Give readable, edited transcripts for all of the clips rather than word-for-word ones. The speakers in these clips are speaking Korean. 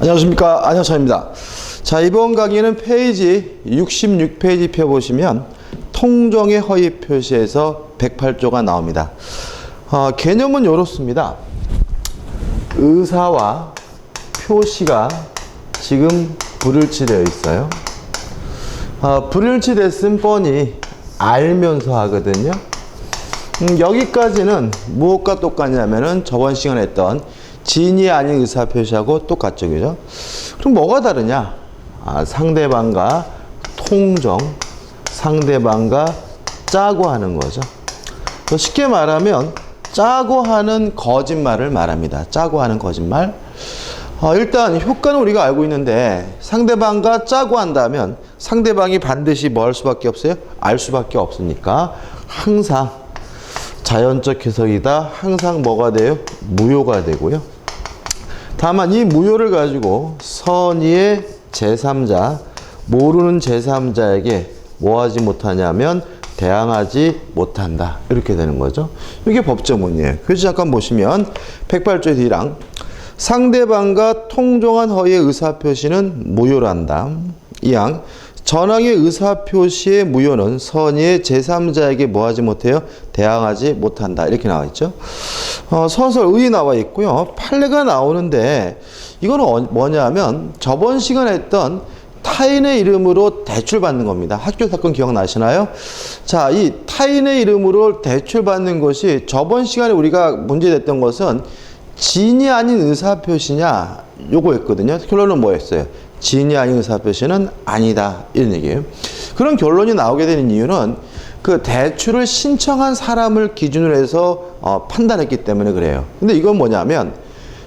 안녕하십니까, 안녕차입니다. 자, 이번 강의는 페이지 66페이지 펴보시면 통정의 허위 표시에서 108조가 나옵니다. 개념은 이렇습니다. 의사와 표시가 지금 불일치되어 있어요. 불일치됐음 뻔히 알면서 하거든요. 여기까지는 무엇과 똑같냐면은 저번 시간에 했던 진이 아닌 의사표시하고 똑같죠, 그죠? 그럼 뭐가 다르냐? 상대방과 통정, 상대방과 짜고 하는 거죠. 더 쉽게 말하면 짜고 하는 거짓말을 말합니다. 짜고 하는 거짓말. 일단 효과는 우리가 알고 있는데 상대방과 짜고 한다면 상대방이 반드시 뭐 할 수밖에 없어요? 알 수밖에 없으니까 항상 자연적 해석이다. 항상 뭐가 돼요? 무효가 되고요. 다만 이 무효를 가지고 선의의 제3자, 모르는 제3자에게 뭐 하지 못하냐면 대항하지 못한다. 이렇게 되는 거죠. 이게 법조문이에요. 그래서 잠깐 보시면 108조의 D랑 상대방과 통정한 허위의 의사표시는 무효란다. 이항 전항의 의사표시의 무효는 선의의 제3자에게 뭐 하지 못해요? 대항하지 못한다. 이렇게 나와 있죠. 서설 의 나와 있고요. 판례가 나오는데 이거는 뭐냐면 저번 시간에 했던 타인의 이름으로 대출받는 겁니다. 학교 사건 기억나시나요? 자, 이 타인의 이름으로 대출받는 것이 저번 시간에 우리가 문제됐던 것은 진이 아닌 의사표시냐 요거였거든요. 결론은 뭐였어요? 진이 아닌 의사표시는 아니다. 이런 얘기예요. 그런 결론이 나오게 되는 이유는 그 대출을 신청한 사람을 기준으로 해서 판단했기 때문에 그래요. 근데 이건 뭐냐면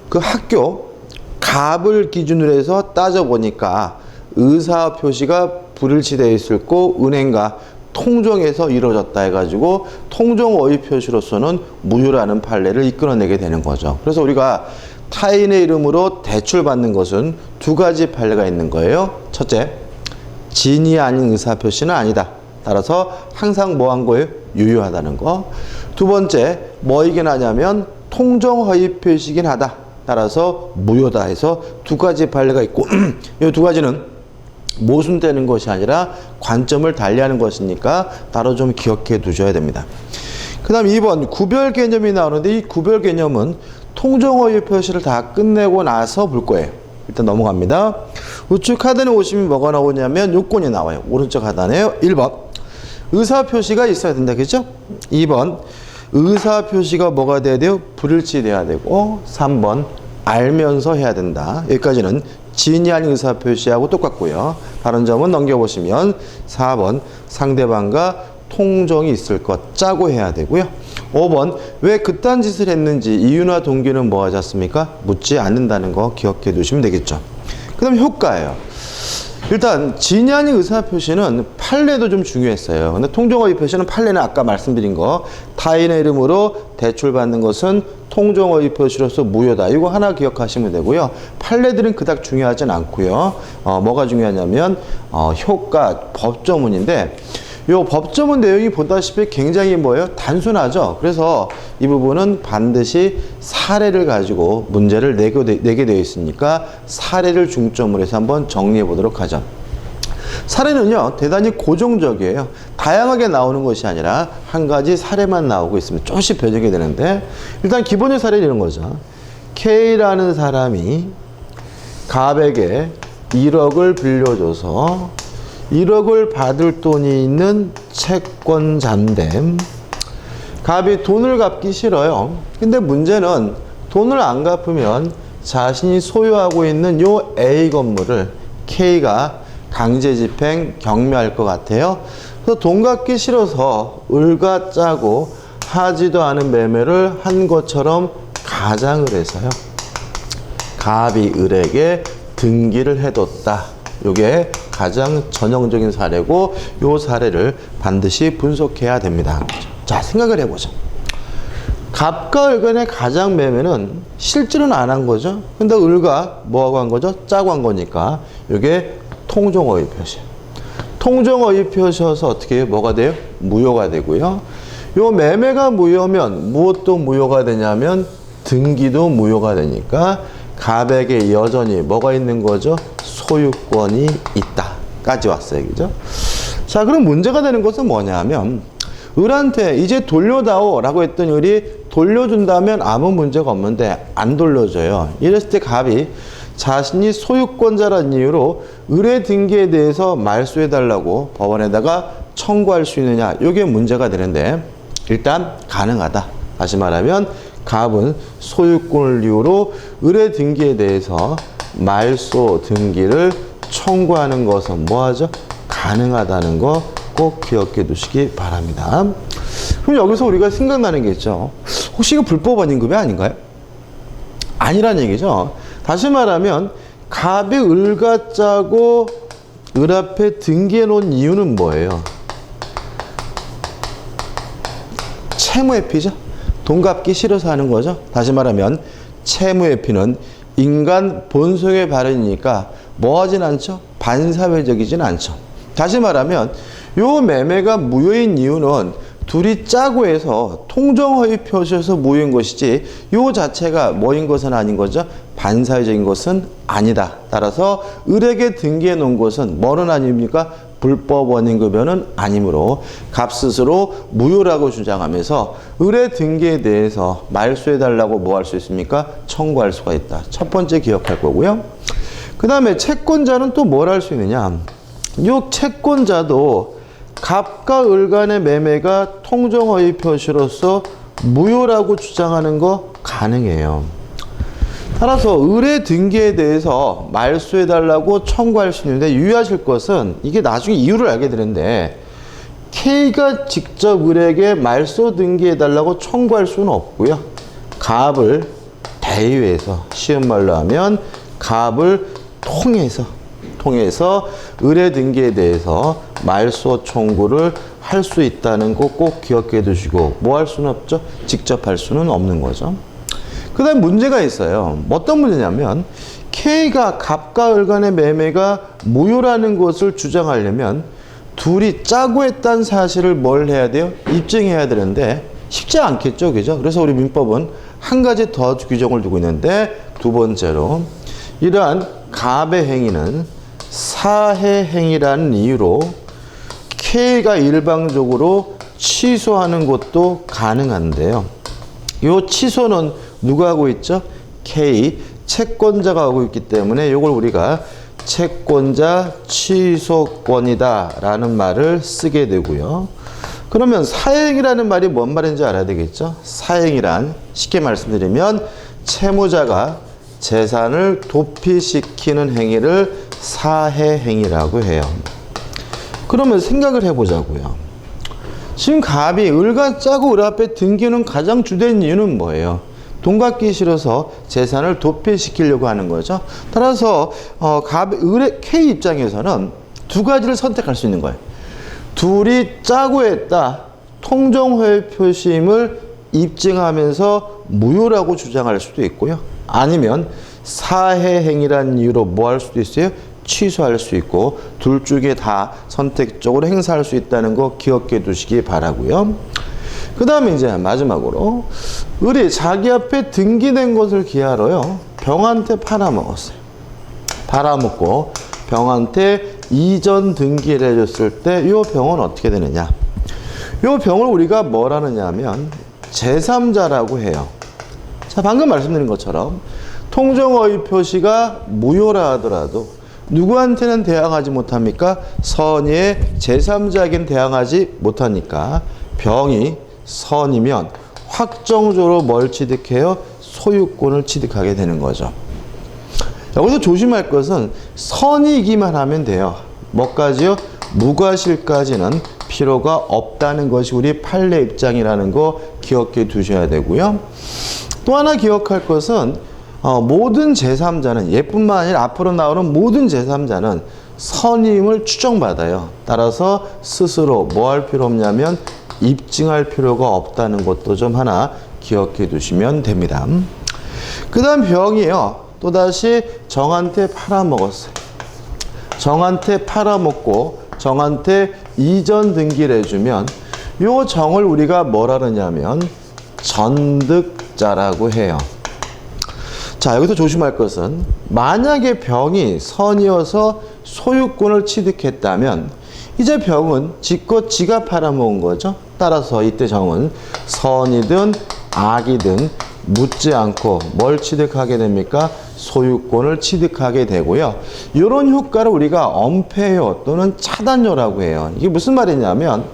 그 학교 갑을 기준으로 해서 따져보니까 의사표시가 불일치되어 있을 거 은행과 통정에서 이루어졌다 해가지고 통정 어휘 표시로서는 무효라는 판례를 이끌어내게 되는 거죠. 그래서 우리가 타인의 이름으로 대출받는 것은 두 가지 판례가 있는 거예요. 첫째, 진이 아닌 의사표시는 아니다. 따라서 항상 뭐 한 거예요? 유효하다는 거. 두 번째, 뭐이긴 하냐면 통정 허위 표시이긴 하다. 따라서 무효다 해서 두 가지 판례가 있고 이 두 가지는 모순되는 것이 아니라 관점을 달리하는 것이니까 따로 좀 기억해 두셔야 됩니다. 그 다음 2번 구별 개념이 나오는데 이 구별 개념은 통정어휘 표시를 다 끝내고 나서 볼 거예요. 일단 넘어갑니다. 우측 하단에 오시면 뭐가 나오냐면 요건이 나와요. 오른쪽 하단에요. 1번 의사표시가 있어야 된다. 그죠? 2번 의사표시가 뭐가 돼야 돼요? 불일치돼야 되고 3번 알면서 해야 된다. 여기까지는 진이 아닌 의사표시하고 똑같고요. 다른 점은 넘겨보시면 4번 상대방과 통정이 있을 것 짜고 해야 되고요. 5번 왜 그딴 짓을 했는지 이유나 동기는 뭐 하지 않습니까? 묻지 않는다는 거 기억해 두시면 되겠죠. 그 다음 효과예요. 일단 진이 아닌 의사표시는 판례도 좀 중요했어요. 근데 통정어휘 표시는 판례는 아까 말씀드린 거 타인의 이름으로 대출받는 것은 통정어휘 표시로서 무효다. 이거 하나 기억하시면 되고요. 판례들은 그닥 중요하진 않고요. 뭐가 중요하냐면 효과 법조문인데 요 법조문 내용이 보다시피 굉장히 뭐예요? 단순하죠. 그래서 이 부분은 반드시 사례를 가지고 문제를 내게 되어 있으니까 사례를 중점으로 해서 한번 정리해 보도록 하죠. 사례는요, 대단히 고정적이에요. 다양하게 나오는 것이 아니라 한 가지 사례만 나오고 있으면 조금씩 변형이 되는데 일단 기본의 사례는 이런 거죠. K라는 사람이 갑에게 1억을 빌려줘서 1억을 받을 돈이 있는 채권자인데 갑이 돈을 갚기 싫어요. 근데 문제는 돈을 안 갚으면 자신이 소유하고 있는 요 A 건물을 K가 강제 집행 경매할 것 같아요. 그래서 돈 갚기 싫어서 을과 짜고 하지도 않은 매매를 한 것처럼 가장을 해서요. 갑이 을에게 등기를 해뒀다. 요게 가장 전형적인 사례고 요 사례를 반드시 분석해야 됩니다. 자, 생각을 해보자. 갑과 을 간의 가장 매매는 실제로는 안 한 거죠. 근데 을과 뭐하고 한 거죠? 짜고 한 거니까 요게 통정어휘 표시. 통정어휘 표시여서 어떻게 해요? 뭐가 돼요? 무효가 되고요. 요 매매가 무효면 무엇도 무효가 되냐면 등기도 무효가 되니까 갑에게 여전히 뭐가 있는 거죠? 소유권이 있다까지 왔어요. 그죠? 자, 그럼 문제가 되는 것은 뭐냐면 을한테 이제 돌려다오 라고 했더니 을이 돌려준다면 아무 문제가 없는데 안 돌려줘요. 이랬을 때 갑이 자신이 소유권자라는 이유로 을의 등기에 대해서 말소해달라고 법원에다가 청구할 수 있느냐, 이게 문제가 되는데 일단 가능하다. 다시 말하면 갑은 소유권을 이유로 을의 등기에 대해서 말소 등기를 청구하는 것은 뭐하죠? 가능하다는 거 꼭 기억해 두시기 바랍니다. 그럼 여기서 우리가 생각나는 게 있죠. 혹시 이거 불법 원임금이 아닌가요? 아니란 얘기죠. 다시 말하면 갑이 을과 짜고 을 앞에 등기해 놓은 이유는 뭐예요? 채무회피죠. 돈 갚기 싫어서 하는 거죠. 다시 말하면 채무회피는 인간 본성의 발현이니까 뭐 하진 않죠? 반사회적이진 않죠. 다시 말하면 요 매매가 무효인 이유는 둘이 짜고 해서 통정허위 표시에서 무효인 것이지 요 자체가 뭐인 것은 아닌 거죠. 반사회적인 것은 아니다. 따라서 을에게 등기해 놓은 것은 뭐는 아닙니까? 불법 원임금은 아니므로 갑 스스로 무효라고 주장하면서 을의 등기에 대해서 말소해달라고 뭐 할 수 있습니까? 청구할 수가 있다. 첫 번째 기억할 거고요. 그 다음에 채권자는 또 뭘 할 수 있느냐? 요 채권자도 갑과 을 간의 매매가 통정허위 표시로서 무효라고 주장하는 거 가능해요. 따라서 을의 등기에 대해서 말소해달라고 청구할 수 있는데 유의하실 것은 이게 나중에 이유를 알게 되는데 K가 직접 을에게 말소 등기해달라고 청구할 수는 없고요. 갑을 대의해서 쉬운 말로 하면 갑을 통해서 을의 등기에 대해서 말소 청구를 할 수 있다는 거 꼭 기억해 두시고 뭐 할 수는 없죠? 직접 할 수는 없는 거죠. 그 다음 문제가 있어요. 어떤 문제냐면 K가 갑과 을 간의 매매가 무효라는 것을 주장하려면 둘이 짜고 했다는 사실을 뭘 해야 돼요? 입증해야 되는데 쉽지 않겠죠. 그죠? 그래서 우리 민법은 한 가지 더 규정을 두고 있는데 두 번째로 이러한 갑의 행위는 사해 행위라는 이유로 K가 일방적으로 취소하는 것도 가능한데요. 이 취소는 누가 하고 있죠? K, 채권자가 하고 있기 때문에 이걸 우리가 채권자 취소권이다 라는 말을 쓰게 되고요. 그러면 사행이라는 말이 뭔 말인지 알아야 되겠죠? 사행이란 쉽게 말씀드리면 채무자가 재산을 도피시키는 행위를 사해행위라고 해요. 그러면 생각을 해보자고요. 지금 갑이 을과 짜고 을 앞에 등기는 가장 주된 이유는 뭐예요? 돈 갚기 싫어서 재산을 도피시키려고 하는 거죠. 따라서 을의 K 입장에서는 두 가지를 선택할 수 있는 거예요. 둘이 짜고 했다. 통정허위 표시임을 입증하면서 무효라고 주장할 수도 있고요. 아니면 사해행위라는 이유로 뭐 할 수도 있어요? 취소할 수 있고 둘 중에 다 선택적으로 행사할 수 있다는 거 기억해 두시기 바라고요. 그 다음에 이제 마지막으로 을이 자기 앞에 등기된 것을 기하로요 병한테 팔아먹었어요. 팔아먹고 병한테 이전 등기를 해줬을 때 이 병은 어떻게 되느냐? 이 병을 우리가 뭘 하느냐 하면 제3자라고 해요. 자, 방금 말씀드린 것처럼 통정허위 표시가 무효라 하더라도 누구한테는 대항하지 못합니까? 선의의 제3자에겐 대항하지 못하니까 병이 선이면 확정적으로 뭘 취득해요? 소유권을 취득하게 되는 거죠. 여기서 조심할 것은 선이기만 하면 돼요. 뭐까지요? 무과실까지는 필요가 없다는 것이 우리 판례 입장이라는 거 기억해 두셔야 되고요. 또 하나 기억할 것은 모든 제3자는 얘뿐만 아니라 앞으로 나오는 모든 제3자는 선임을 추정받아요. 따라서 스스로 뭐 할 필요 없냐면 입증할 필요가 없다는 것도 좀 하나 기억해 두시면 됩니다. 그 다음 병이요. 또다시 정한테 팔아먹었어요. 정한테 팔아먹고 정한테 이전 등기를 해주면 요 정을 우리가 뭐라 그러냐면 전득자라고 해요. 자, 여기서 조심할 것은 만약에 병이 선이어서 소유권을 취득했다면 이제 병은 지껏 지가 팔아먹은 거죠. 따라서 이때 정은 선이든 악이든 묻지 않고 뭘 취득하게 됩니까? 소유권을 취득하게 되고요. 이런 효과를 우리가 엄폐효 또는 차단효라고 해요. 이게 무슨 말이냐면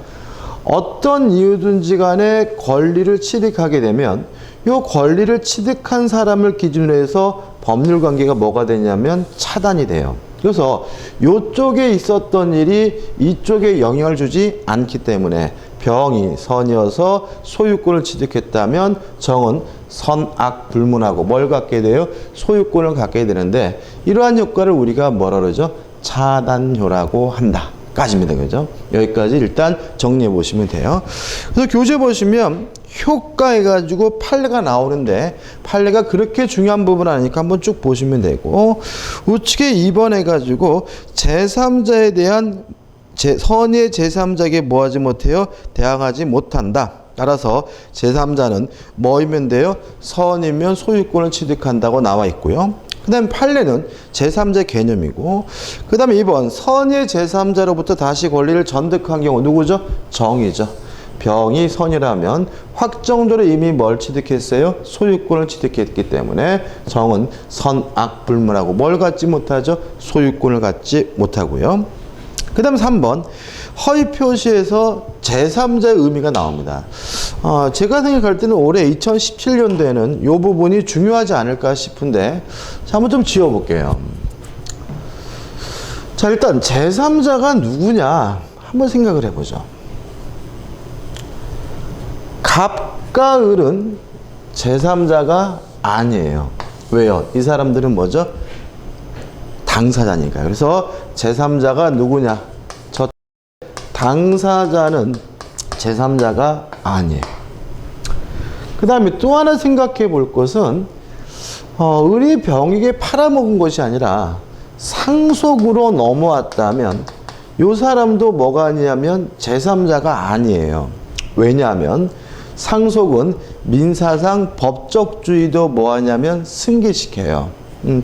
어떤 이유든지 간에 권리를 취득하게 되면 이 권리를 취득한 사람을 기준으로 해서 법률 관계가 뭐가 되냐면 차단이 돼요. 그래서 이쪽에 있었던 일이 이쪽에 영향을 주지 않기 때문에 병이 선이어서 소유권을 취득했다면 정은 선악 불문하고 뭘 갖게 돼요? 소유권을 갖게 되는데 이러한 효과를 우리가 뭐라 그러죠? 차단효라고 한다. 까지입니다. 그죠? 여기까지 일단 정리해 보시면 돼요. 그래서 교재 보시면 효과 해가지고 판례가 나오는데 판례가 그렇게 중요한 부분 아니니까 한번 쭉 보시면 되고 우측에 2번 해가지고 제3자에 대한 선의의 제3자에게 뭐하지 못해요? 대항하지 못한다. 따라서 제3자는 뭐이면 돼요? 선이면 소유권을 취득한다고 나와 있고요. 그 다음에 판례는 제3자 개념이고 그 다음에 2번 선의 제3자로부터 다시 권리를 전득한 경우 누구죠? 정이죠. 병이 선이라면 확정적으로 이미 뭘 취득했어요? 소유권을 취득했기 때문에 정은 선악 불문하고 뭘 갖지 못하죠? 소유권을 갖지 못하고요. 그 다음 3번 허위 표시에서 제3자의 의미가 나옵니다. 제가 생각할 때는 올해 2017년도에는 이 부분이 중요하지 않을까 싶은데 자, 한번 좀 지워볼게요. 자, 일단 제3자가 누구냐 한번 생각을 해보죠. 갑과 을은 제3자가 아니에요. 왜요? 이 사람들은 뭐죠? 당사자니까요. 그래서 제3자가 누구냐? 저 당사자는 제3자가 아니에요. 그 다음에 또 하나 생각해 볼 것은 을이 병에게 팔아먹은 것이 아니라 상속으로 넘어왔다면 이 사람도 뭐가 아니냐면 제3자가 아니에요. 왜냐하면 상속은 민사상 법적주의도 뭐하냐면 승계시켜요.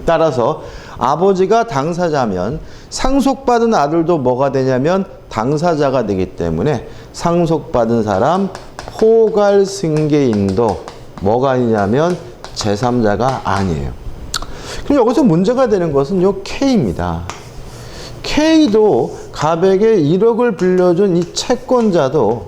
따라서 아버지가 당사자면 상속받은 아들도 뭐가 되냐면 당사자가 되기 때문에 상속받은 사람 포괄승계인도 뭐가 아니냐면 제3자가 아니에요. 그럼 여기서 문제가 되는 것은 요 K입니다. K도 갑에게 1억을 빌려준 이 채권자도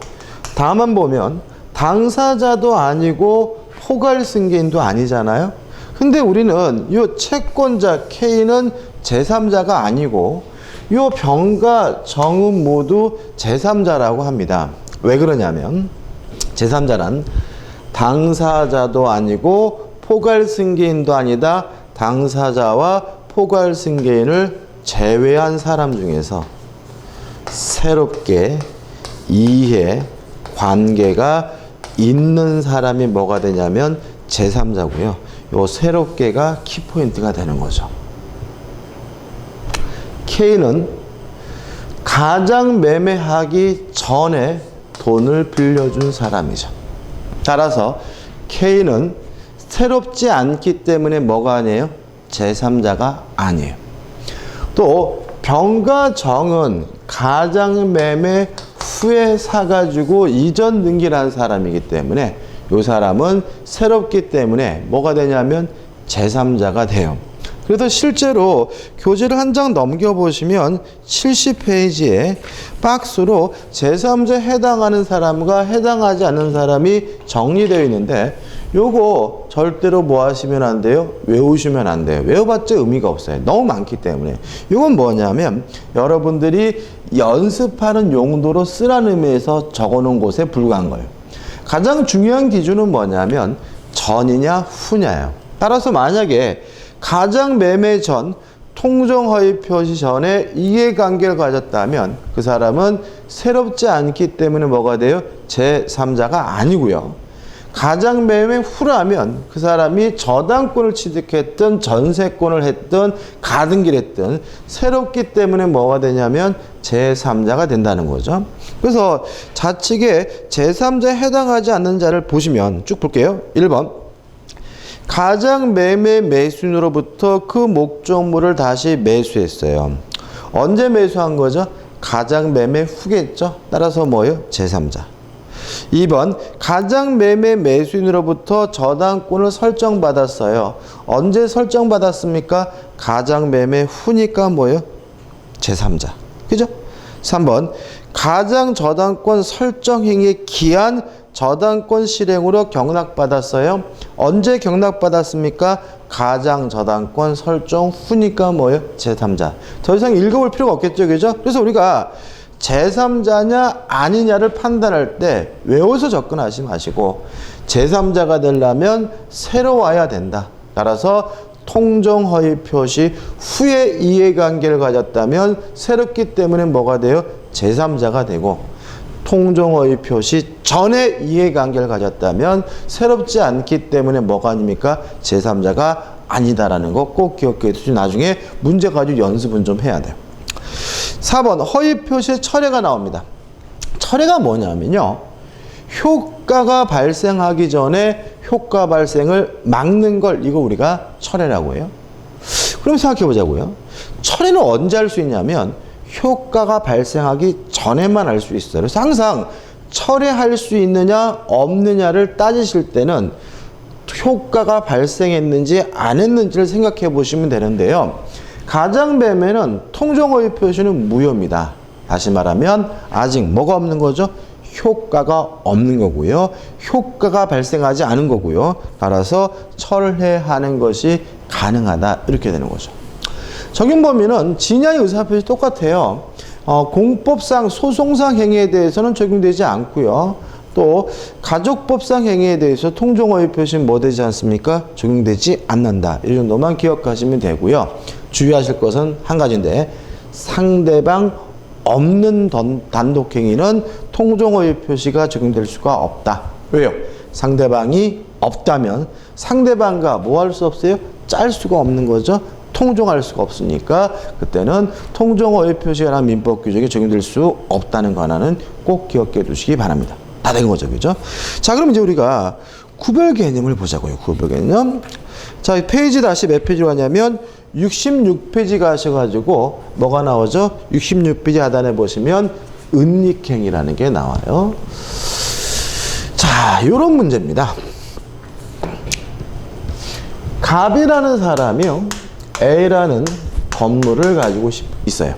다만 보면 당사자도 아니고 포괄승계인도 아니잖아요. 근데 우리는 이 채권자 K는 제3자가 아니고 이 병과 정은 모두 제3자라고 합니다. 왜 그러냐면 제3자란 당사자도 아니고 포괄승계인도 아니다. 당사자와 포괄승계인을 제외한 사람 중에서 새롭게 이해 관계가 있는 사람이 뭐가 되냐면 제3자고요. 요 새롭게가 키포인트가 되는 거죠. K는 가장 매매하기 전에 돈을 빌려준 사람이죠. 따라서 K는 새롭지 않기 때문에 뭐가 아니에요? 제3자가 아니에요. 또 병과 정은 가장 매매 후에 사가지고 이전 등기를 사람이기 때문에 이 사람은 새롭기 때문에 뭐가 되냐면 제3자가 돼요. 그래서 실제로 교재를 한 장 넘겨보시면 70페이지에 박스로 제3자에 해당하는 사람과 해당하지 않는 사람이 정리되어 있는데 요거 절대로 뭐 하시면 안 돼요? 외우시면 안 돼요. 외워봤자 의미가 없어요. 너무 많기 때문에. 이건 뭐냐면 여러분들이 연습하는 용도로 쓰라는 의미에서 적어놓은 곳에 불과한 거예요. 가장 중요한 기준은 뭐냐면 전이냐 후냐예요. 따라서 만약에 가장 매매 전 통정허위 표시 전에 이해관계를 가졌다면 그 사람은 새롭지 않기 때문에 뭐가 돼요? 제3자가 아니고요. 가장 매매 후라면 그 사람이 저당권을 취득했든 전세권을 했든 가등기를 했든 새롭기 때문에 뭐가 되냐면 제3자가 된다는 거죠. 그래서 좌측에 제3자에 해당하지 않는 자를 보시면 쭉 볼게요. 1번 가장 매매 매수인으로부터 그 목적물을 다시 매수했어요. 언제 매수한 거죠? 가장 매매 후겠죠. 따라서 뭐예요? 제3자. 2번 가장 매매 매수인으로부터 저당권을 설정받았어요. 언제 설정받았습니까? 가장 매매 후니까 뭐예요? 제3자. 그죠? 3번 가장 저당권 설정행위의 기한 저당권 실행으로 경락받았어요. 언제 경락받았습니까? 가장 저당권 설정 후니까 뭐예요? 제3자. 더 이상 읽어볼 필요가 없겠죠. 그죠? 그래서 우리가 제3자냐 아니냐를 판단할 때 외워서 접근하지 마시고 제3자가 되려면 새로 와야 된다. 따라서 통정허위 표시 후에 이해관계를 가졌다면 새롭기 때문에 뭐가 돼요? 제3자가 되고 통정허위 표시 전에 이해관계를 가졌다면 새롭지 않기 때문에 뭐가 아닙니까? 제3자가 아니다라는 거 꼭 기억해 두시고 나중에 문제 가지고 연습은 좀 해야 돼요. 4번 허위 표시에 철회가 나옵니다. 철회가 뭐냐면요. 효과가 발생하기 전에 효과 발생을 막는 걸 이거 우리가 철회라고 해요. 그럼 생각해 보자고요. 철회는 언제 할 수 있냐면 효과가 발생하기 전에만 할 수 있어요. 그래서 항상 철회할 수 있느냐 없느냐를 따지실 때는 효과가 발생했는지 안 했는지를 생각해 보시면 되는데요. 가장 매매는 통정허위 표시는 무효입니다. 다시 말하면 아직 뭐가 없는 거죠? 효과가 없는 거고요. 효과가 발생하지 않은 거고요. 따라서 철회하는 것이 가능하다. 이렇게 되는 거죠. 적용 범위는 진야의 의사표시 똑같아요. 공법상 소송상 행위에 대해서는 적용되지 않고요. 또 가족법상 행위에 대해서 통정허위 표시는 뭐 되지 않습니까? 적용되지 않는다. 이 정도만 기억하시면 되고요. 주의하실 것은 한 가지인데 상대방 없는 단독행위는 통정허위 표시가 적용될 수가 없다. 왜요? 상대방이 없다면 상대방과 뭐 할 수 없어요? 짤 수가 없는 거죠. 통정할 수가 없으니까 그때는 통정허위 표시에 관한 민법 규정이 적용될 수 없다는 거 하나는 꼭 기억해 두시기 바랍니다. 다 된 거죠. 그죠? 자, 그럼 이제 우리가 구별 개념을 보자고요. 구별 개념. 자, 페이지 다시 몇 페이지로 가냐면 66페이지 가셔가지고 뭐가 나오죠? 66페이지 하단에 보시면 은닉행위라는 게 나와요. 자, 요런 문제입니다. 갑이라는 사람이요. A라는 건물을 가지고 있어요.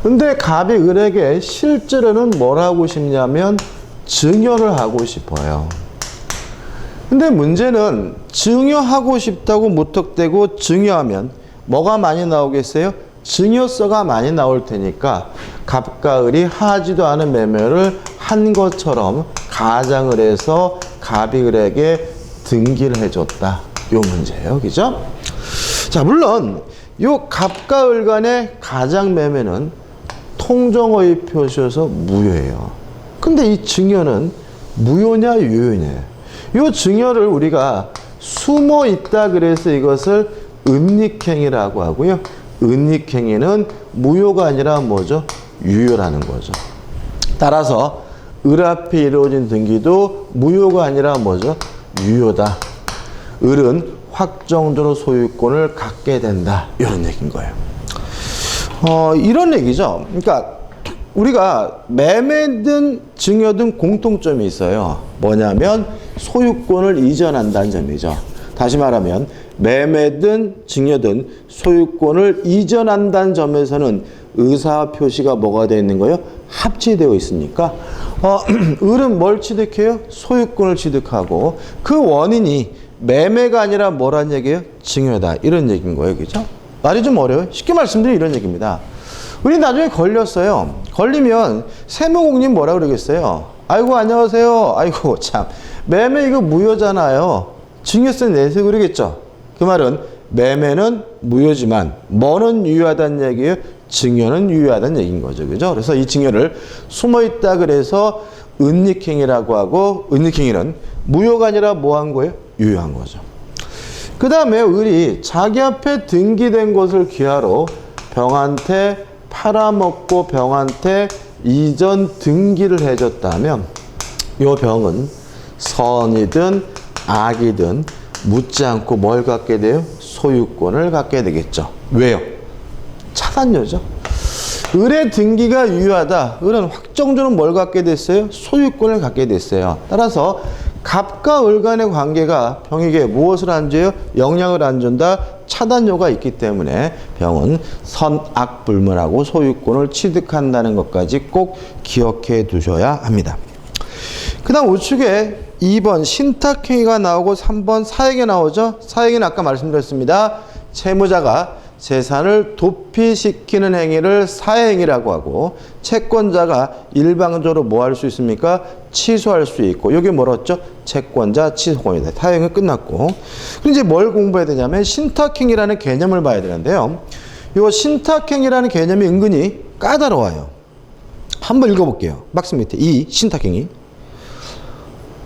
근데 갑이 을에게 실제로는 뭘 하고 싶냐면 증여를 하고 싶어요. 근데 문제는 증여하고 싶다고 무턱대고 증여하면 뭐가 많이 나오겠어요? 증여서가 많이 나올 테니까 갑과 을이 하지도 않은 매매를 한 것처럼 가장을 해서 갑이 을에게 등기를 해줬다. 요 문제예요. 그죠? 자, 물론 요 갑과 을 간의 가장 매매는 통정허위 표시여서 무효예요. 근데 이 증여는 무효냐 유효냐? 요 증여를 우리가 숨어 있다 그래서 이것을 은닉행위라고 하고요. 은닉행위는 무효가 아니라 뭐죠? 유효라는 거죠. 따라서 을 앞에 이루어진 등기도 무효가 아니라 뭐죠? 유효다. 을은 확정적으로 소유권을 갖게 된다. 이런 얘기인 거예요. 이런 얘기죠. 그러니까 우리가 매매든 증여든 공통점이 있어요. 뭐냐면 소유권을 이전한다는 점이죠. 다시 말하면 매매든 증여든 소유권을 이전한다는 점에서는 의사 표시가 뭐가 되어 있는 거예요? 합치되어 있으니까 을은 뭘 취득해요? 소유권을 취득하고 그 원인이 매매가 아니라 뭐란 얘기예요? 증여다. 이런 얘기인 거예요. 그죠? 말이 좀 어려워요. 쉽게 말씀드리면 이런 얘기입니다. 우리 나중에 걸렸어요. 걸리면 세무공님 뭐라 그러겠어요? 아이고 안녕하세요. 아이고 참 매매 이거 무효잖아요. 증여세 내세요 그러겠죠. 그 말은 매매는 무효지만 뭐는 유효하다는 얘기예요? 증여는 유효하다는 얘기인 거죠. 그죠? 그래서 이 증여를 숨어있다 그래서 은닉행위라고 하고 은닉행위는 무효가 아니라 뭐 한 거예요? 유효한 거죠. 그 다음에 을이 자기 앞에 등기된 것을 기하로 병한테 팔아먹고 병한테 이전 등기를 해줬다면 이 병은 선이든 악이든 묻지 않고 뭘 갖게 돼요? 소유권을 갖게 되겠죠. 왜요? 차단료죠. 을의 등기가 유효하다. 을은 확정적으로 뭘 갖게 됐어요? 소유권을 갖게 됐어요. 따라서 갑과 을 간의 관계가 병에게 무엇을 안 줘요? 영향을 안 준다. 차단료가 있기 때문에 병은 선악불문하고 소유권을 취득한다는 것까지 꼭 기억해 두셔야 합니다. 그 다음 우측에 2번 신탁행위가 나오고 3번 사행이 나오죠. 사행은 아까 말씀드렸습니다. 채무자가 재산을 도피시키는 행위를 사행이라고 하고 채권자가 일방적으로 뭐 할 수 있습니까? 취소할 수 있고 이게 뭐랬죠? 채권자 취소권이다. 사행은 끝났고 그럼 이제 뭘 공부해야 되냐면 신탁행위라는 개념을 봐야 되는데요. 이 신탁행위라는 개념이 은근히 까다로워요. 한번 읽어볼게요. 박스 밑에 이 신탁행위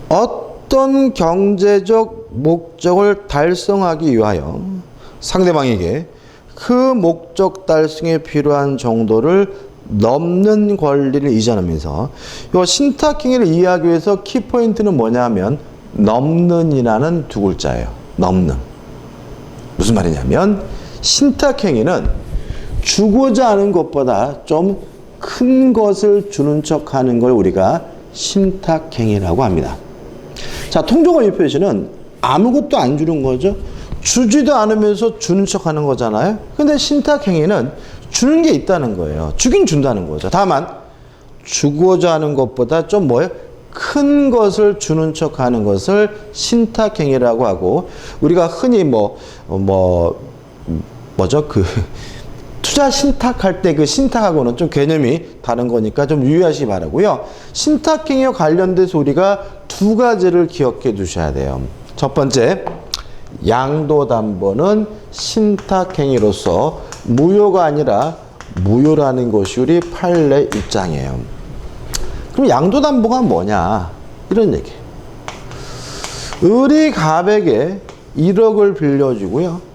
어떤 경제적 목적을 달성하기 위하여 상대방에게 그 목적 달성에 필요한 정도를 넘는 권리를 이전하면서 이 신탁행위를 이해하기 위해서 키포인트는 뭐냐면 넘는이라는 두 글자예요. 넘는. 무슨 말이냐면 신탁행위는 주고자 하는 것보다 좀 큰 것을 주는 척하는 걸 우리가 신탁행위라고 합니다. 자, 통정어휘 표시는 아무것도 안 주는 거죠. 주지도 않으면서 주는 척 하는 거잖아요. 근데 신탁행위는 주는 게 있다는 거예요. 주긴 준다는 거죠. 다만 주고자 하는 것보다 좀 뭐예요? 큰 것을 주는 척 하는 것을 신탁행위라고 하고 우리가 흔히 뭐죠? 투자 신탁할 때 그 신탁하고는 좀 개념이 다른 거니까 좀 유의하시기 바라고요. 신탁행위와 관련돼서 우리가 두 가지를 기억해 두셔야 돼요. 첫 번째, 양도담보는 신탁행위로서 무효가 아니라 무효라는 것이 우리 판례 입장이에요. 그럼 양도담보가 뭐냐? 이런 얘기. 을이 갑에게 1억을 빌려주고요.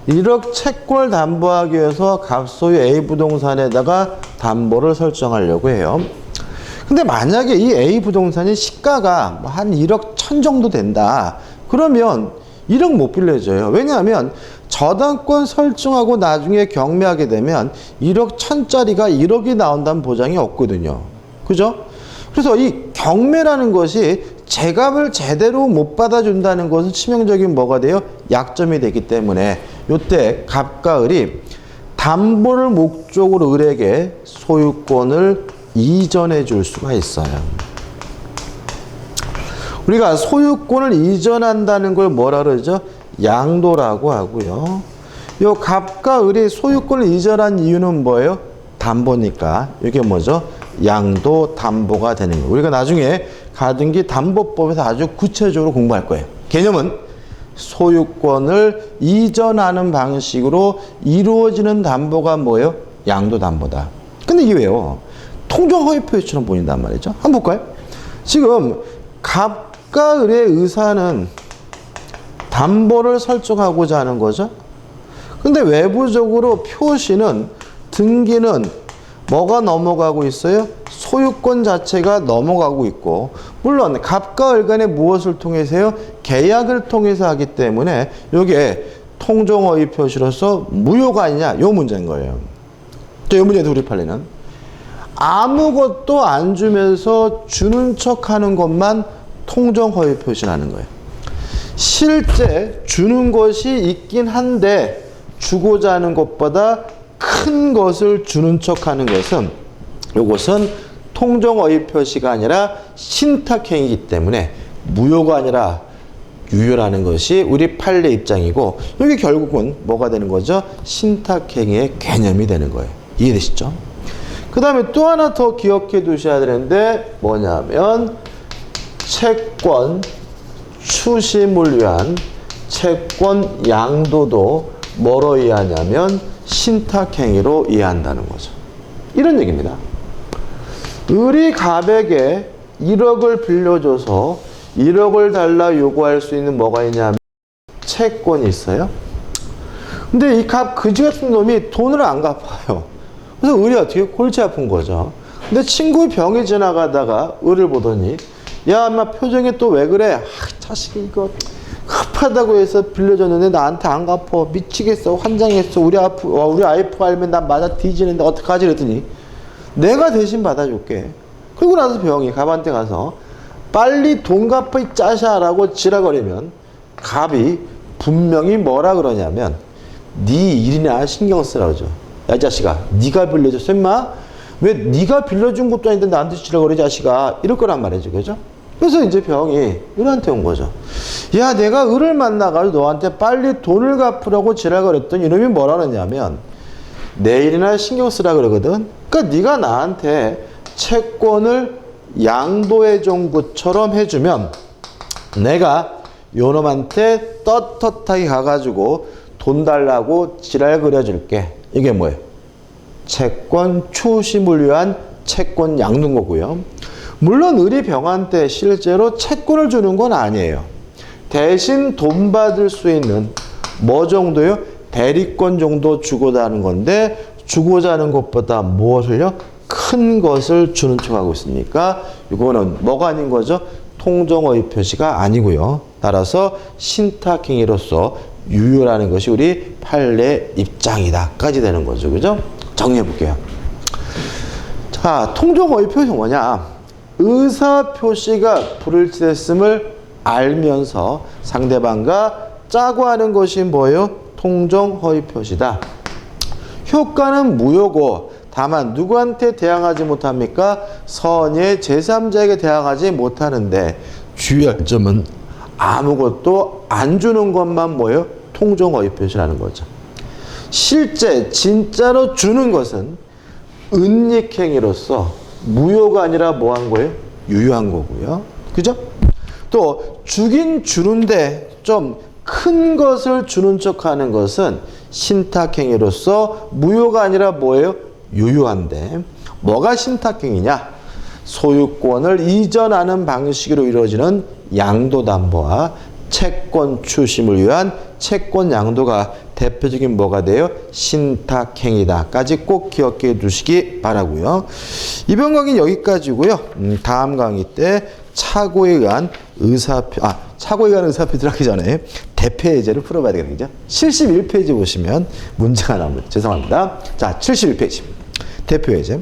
1억 채권을 담보하기 위해서 갑소유 A 부동산에다가 담보를 설정하려고 해요. 근데 만약에 이 A 부동산이 시가가 한 1억 1천 정도 된다. 그러면 1억 못 빌려줘요. 왜냐하면 저당권 설정하고 나중에 경매하게 되면 1억 1천짜리가 1억이 나온다는 보장이 없거든요. 그죠? 그래서 이 경매라는 것이 제값을 제대로 못 받아준다는 것은 치명적인 뭐가 돼요? 약점이 되기 때문에 이때 갑과 을이 담보를 목적으로 을에게 소유권을 이전해 줄 수가 있어요. 우리가 소유권을 이전한다는 걸 뭐라 그러죠? 양도라고 하고요. 요 갑과 을이 소유권을 이전한 이유는 뭐예요? 담보니까. 이게 뭐죠? 양도 담보가 되는 거예요. 우리가 나중에 가등기 담보법에서 아주 구체적으로 공부할 거예요. 개념은 소유권을 이전하는 방식으로 이루어지는 담보가 뭐예요? 양도 담보다. 근데 이게 왜요? 통정허위 표시처럼 보인단 말이죠. 한번 볼까요? 지금 갑과 을의 의사는 담보를 설정하고자 하는 거죠. 근데 외부적으로 표시는 등기는 뭐가 넘어가고 있어요? 소유권 자체가 넘어가고 있고 물론 갑과 을 간에 무엇을 통해서요? 계약을 통해서 하기 때문에 이게 통정허위 표시로서 무효가 아니냐? 요 문제인 거예요. 이 문제도 우리 판례는 아무것도 안 주면서 주는 척하는 것만 통정허위 표시라는 거예요. 실제 주는 것이 있긴 한데 주고자 하는 것보다 큰 것을 주는 척하는 것은 이것은 통정허위 표시가 아니라 신탁행위이기 때문에 무효가 아니라 유효라는 것이 우리 판례 입장이고 이게 결국은 뭐가 되는 거죠? 신탁행위의 개념이 되는 거예요. 이해되시죠? 그 다음에 또 하나 더 기억해 두셔야 되는데 뭐냐면 채권 추심을 위한 채권 양도도 뭐로 이해하냐면 신탁행위로 이해한다는 거죠. 이런 얘기입니다. 을이 갑에게 1억을 빌려줘서 1억을 달라 요구할 수 있는 뭐가 있냐면 채권이 있어요. 근데 이 갑 그지 같은 놈이 돈을 안 갚아요. 그래서 을이 어떻게 골치 아픈 거죠. 근데 친구 병이 지나가다가 을을 보더니 야, 엄마 표정이 또 왜 그래? 아, 자식이 이거 급하다고 해서 빌려줬는데 나한테 안 갚아. 미치겠어. 환장했어. 우리 와이프가 알면 난 맞아 뒤지는데 어떡하지? 그랬더니 내가 대신 받아줄게. 그리고 나서 병이 갑한테 가서 빨리 돈 갚아 이 짜샤라고 지랄거리면 갑이 분명히 뭐라 그러냐면 네 일이나 신경 쓰라 그러죠. 야 이 자식아 네가 빌려줬어 임마? 왜 네가 빌려준 것도 아닌데 나한테 지랄거려 자식아 이럴 거란 말이죠. 그죠? 그래서 이제 병이 을한테 온 거죠. 야 내가 을을 만나가지고 너한테 빨리 돈을 갚으라고 지랄거렸더니 이놈이 뭐라 그러냐면 내 일이나 신경 쓰라 그러거든. 그러니까 네가 나한테 채권을 양도해 준 것처럼 해주면 내가 요놈한테 떳떳하게 가가지고 돈 달라고 지랄 그려줄게. 이게 뭐예요? 채권 추심을 위한 채권 양도인 거고요. 물론 을이 병한테 실제로 채권을 주는 건 아니에요. 대신 돈 받을 수 있는 뭐 정도요? 대리권 정도 주고자 하는 건데 주고자 하는 것보다 무엇을요? 큰 것을 주는 척하고 있으니까 이거는 뭐가 아닌 거죠? 통정어의 표시가 아니고요. 따라서 신탁행위로서 유효라는 것이 우리 판례 입장이다까지 되는 거죠. 그죠? 정리해 볼게요. 자, 통정어의 표시가 뭐냐? 의사표시가 불일치됐음을 알면서 상대방과 짜고 하는 것이 뭐예요? 통정허위 표시다. 효과는 무효고 다만 누구한테 대항하지 못합니까? 선의 제3자에게 대항하지 못하는데 주의할 점은 아무것도 안 주는 것만 뭐예요? 통정허위 표시라는 거죠. 실제 진짜로 주는 것은 은닉행위로서 무효가 아니라 뭐 한 거예요? 유효한 거고요. 그죠? 또 주긴 주는데 좀 큰 것을 주는 척 하는 것은 신탁행위로서 무효가 아니라 뭐예요? 유효한데 뭐가 신탁행위냐? 소유권을 이전하는 방식으로 이루어지는 양도담보와 채권 추심을 위한 채권 양도가 대표적인 뭐가 돼요? 신탁행위다까지 꼭 기억해 두시기 바라고요. 이번 강의는 여기까지고요. 다음 강의 때 착오에 의한 착오에 의한 의사표시를 하기 전에 대패해제를 풀어봐야 되겠죠. 71페이지 보시면 문제가 나옵니다. 죄송합니다. 자, 71페이지. 대표해제.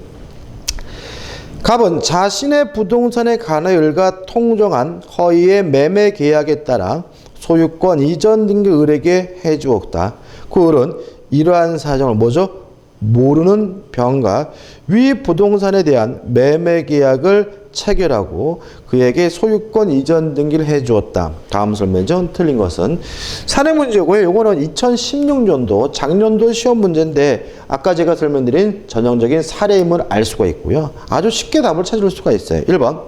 갑은 자신의 부동산에 관하여 을과 통정한 허위의 매매 계약에 따라 소유권 이전 등기 을에게 해주었다. 그 을은 이러한 사정을 뭐죠? 모르는 병과 위 부동산에 대한 매매 계약을 체결하고 그에게 소유권 이전 등기를 해주었다. 다음 설명은 틀린 것은 사례 문제고요. 이거는 2016년도 작년도 시험 문제인데 아까 제가 설명드린 전형적인 사례임을 알 수가 있고요. 아주 쉽게 답을 찾을 수가 있어요. 1번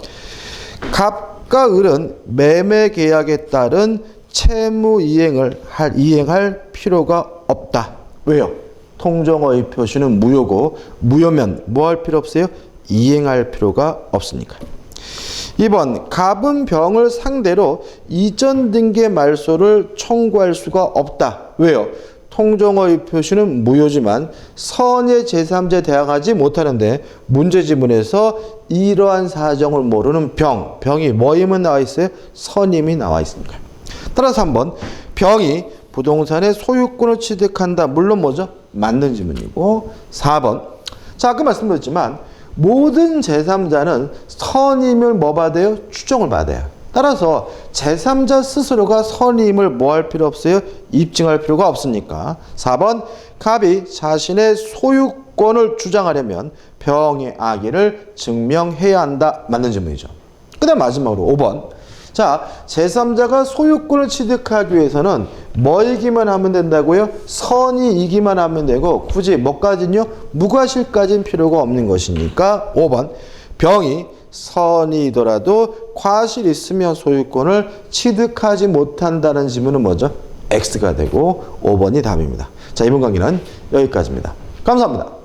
갑과 을은 매매 계약에 따른 채무 이행할 필요가 없다. 왜요? 통정어의 표시는 무효고 무효면 뭐 할 필요 없어요? 이행할 필요가 없으니까. 2번 갑은 병을 상대로 이전 등기의 말소를 청구할 수가 없다. 왜요? 통정어의 표시는 무효지만 선의 제3자에 대항하지 못하는데 문제 지문에서 이러한 사정을 모르는 병이 뭐임은 나와 있어요? 선임이 나와 있으니까. 따라서 한번 병이 부동산의 소유권을 취득한다. 물론 뭐죠? 맞는 지문이고 4번. 자, 아까 말씀드렸지만 모든 제3자는 선임을 뭐 받아요? 추정을 받아요. 따라서 제3자 스스로가 선임을 뭐 할 필요 없어요? 입증할 필요가 없으니까 4번 갑이 자신의 소유권을 주장하려면 병의 악의를 증명해야 한다. 맞는 지문이죠. 그 다음 마지막으로 5번. 자, 제3자가 소유권을 취득하기 위해서는 뭐이기만 하면 된다고요? 선이이기만 하면 되고 굳이 뭐까지는요? 무과실까지는 필요가 없는 것이니까 5번 병이 선이더라도 과실이 있으면 소유권을 취득하지 못한다는 지문은 뭐죠? X가 되고 5번이 답입니다. 자, 이번 강의는 여기까지입니다. 감사합니다.